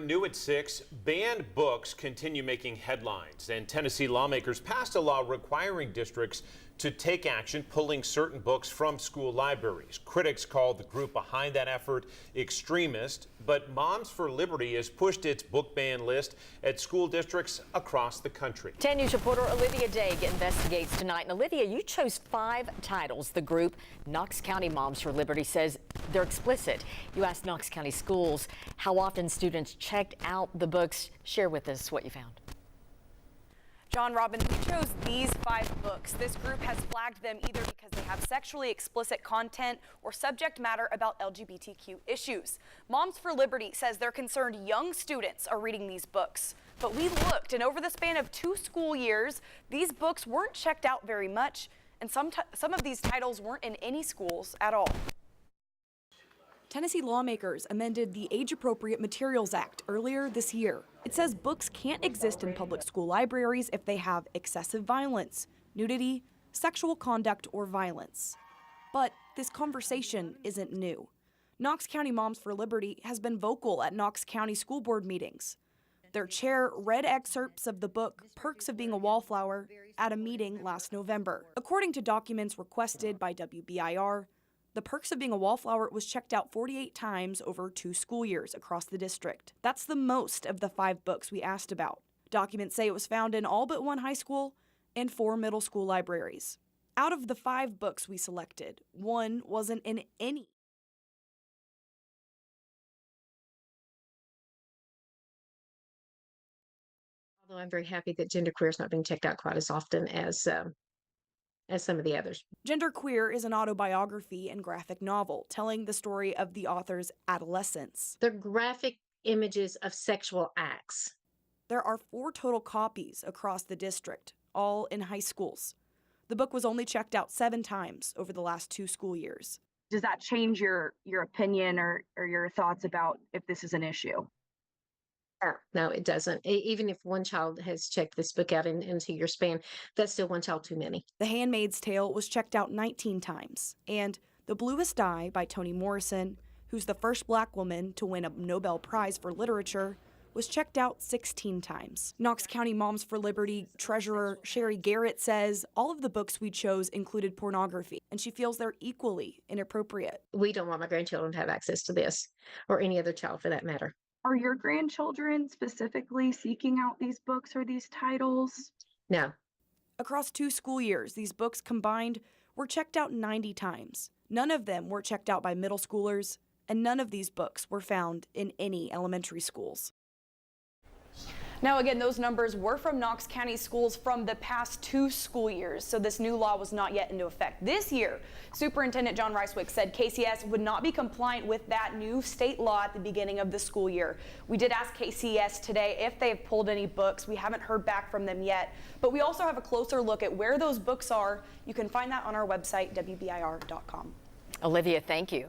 New at 6, banned books continue making headlines, and Tennessee lawmakers passed a law requiring districts to take action, pulling certain books from school libraries. Critics call the group behind that effort extremist, but Moms for Liberty has pushed its book ban list at school districts across the country. 10 News reporter Olivia Daig investigates tonight. And Olivia, you chose 5 titles. The group, Knox County Moms for Liberty, says they're explicit. You asked Knox County schools how often students checked out the books. Share with us what you found. John, Robin, we chose these 5 books. This group has flagged them either because they have sexually explicit content or subject matter about LGBTQ issues. Moms for Liberty says they're concerned young students are reading these books. But we looked, and over the span of 2 school years, these books weren't checked out very much, and some of these titles weren't in any schools at all. Tennessee lawmakers amended the Age-Appropriate Materials Act earlier this year. It says books can't exist in public school libraries if they have excessive violence, nudity, sexual conduct, or violence. But this conversation isn't new. Knox County Moms for Liberty has been vocal at Knox County School Board meetings. Their chair read excerpts of the book Perks of Being a Wallflower at a meeting last November. According to documents requested by WBIR, the Perks of Being a Wallflower was checked out 48 times over 2 school years across the district. That's the most of the 5 books we asked about. Documents say it was found in all but 1 high school and 4 middle school libraries. Out of the 5 books we selected, 1 wasn't in any. Although I'm very happy that genderqueer is not being checked out quite as often as some of the others. Genderqueer is an autobiography and graphic novel telling the story of the author's adolescence. They're graphic images of sexual acts. There are 4 total copies across the district, all in high schools. The book was only checked out 7 times over the last 2 school years. Does that change your opinion or your thoughts about if this is an issue? No, it doesn't. Even if one child has checked this book out in a 2-year span, that's still 1 child too many. The Handmaid's Tale was checked out 19 times, and The Bluest Eye by Toni Morrison, who's the first Black woman to win a Nobel Prize for Literature, was checked out 16 times. Knox County Moms for Liberty Treasurer Sherry Garrett says all of the books we chose included pornography, and she feels they're equally inappropriate. We don't want my grandchildren to have access to this, or any other child for that matter. Are your grandchildren specifically seeking out these books or these titles? No. Across 2 school years, these books combined were checked out 90 times. None of them were checked out by middle schoolers, and none of these books were found in any elementary schools. Now, again, those numbers were from Knox County schools from the past 2 school years, so this new law was not yet into effect. This year, Superintendent John Ricewick said KCS would not be compliant with that new state law at the beginning of the school year. We did ask KCS today if they've pulled any books. We haven't heard back from them yet, but we also have a closer look at where those books are. You can find that on our website, WBIR.com. Olivia, thank you.